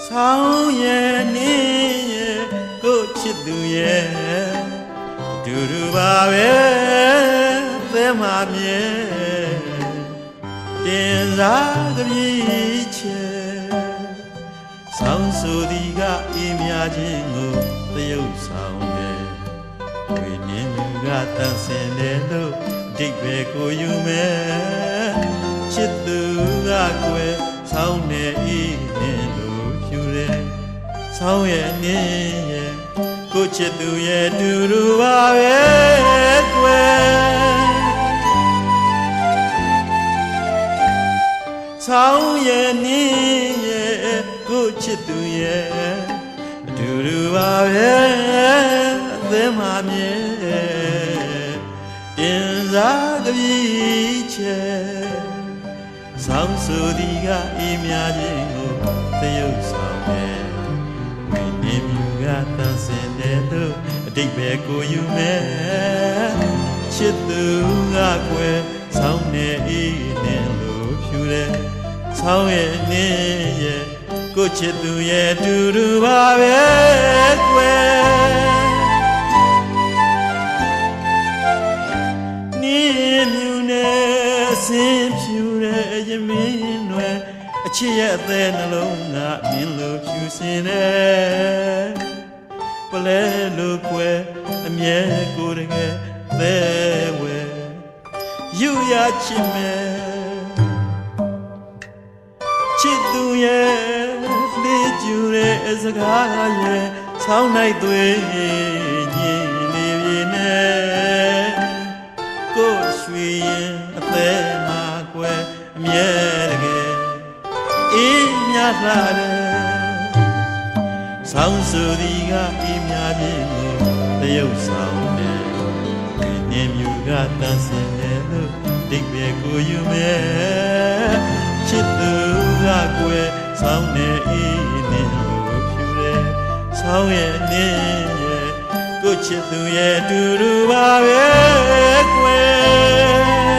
ဆောင်းရဲ့နေရဲ့ကိုချစ်သူရဲ့ဒူဒူပါပဲသဲမှာမြဲတင်စားကပြီးချေဆောင်းဆိုဒီကအေးမြခြင်းကိုသရုပ်ဆောင်တယ်ဝိညာဉ်လူကတန်ဆင်တယ်လို့အဓိပ္ပာယ်ကိုယူမယ်ချစ်သူကကွယ်ဆောင်းနေဤနေလို့ယူတယ်ဆောင်းရဲ့နေရဲ့ကိုချစ်သူရဲ့ဒူဒူပါပဲကွယ်ဆောင်းရဲ့နေရဲ့ကိုချစ်သူရဲ့ဒူဒူပါပဲအသက်မှာမြဲတင်စားကပြီးချေဆောင်းဆိုဒီကအေးမြခြင်းကိုသရုပ်ဆောင်တယ်ဝိညာဉ်မြူကတန်ဆင်တယ်လို့အဓိပ္ပာယ်ကိုယူမယ်ချစ်သူကကွယ်ဆောင်းနေအေးနေလို့ဖြူတယ်ဆောင်းရဲ့နေရဲ့ကိုချစ်သူရဲ့တူတူပါပဲကွယ်နေမြူနဲ့ဆင်းဖြူတဲ့ရမင်းတွေအချစ်ရဲ့အသေးနှလုံးကမြင်လို့ဖြူစင်တယ်ပလဲလို့ကွယ်အမြဲကိုတကယ်သဲဝဲယူရချစ်မယ်ချစ်သူရဲ့လေးကျူတဲ့စကားရဲ့ဆောင်းနိုင်သွေးညင်လေးပြင်းနဲ့ကိုရွှေရင်အသေးမှာကွယ်အမြဲတကယ်အေးမြလာတယ်ဆောင်းစုဒီကအေးမြခြင်းကိုသရုပ်ဆောင်တယ်ဒီနေမြူကတန်ဆင်တယ်လို့ဒိတ်ပဲကိုယူမယ်ချစ်သူကကွယ်ဆောင်းနေအေးနေလို့ဖြူတယ်ဆောင်းရဲ့နေရဲ့ကိုချစ်သူရဲ့တူတူပါပဲကွယ်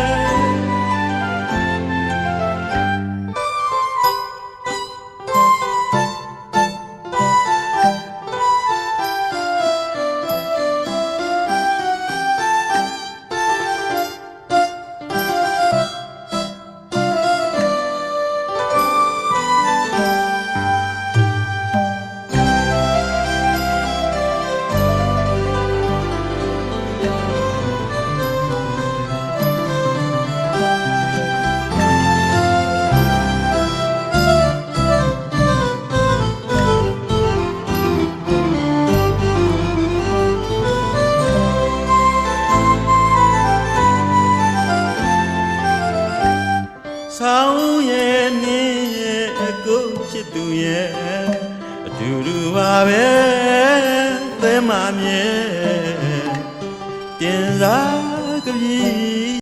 ဆောင်းရဲ့နေရဲ့ကိုချစ်သူရဲ့အတူတူပါပဲသဲမှာမြဲတင်စားကပြီး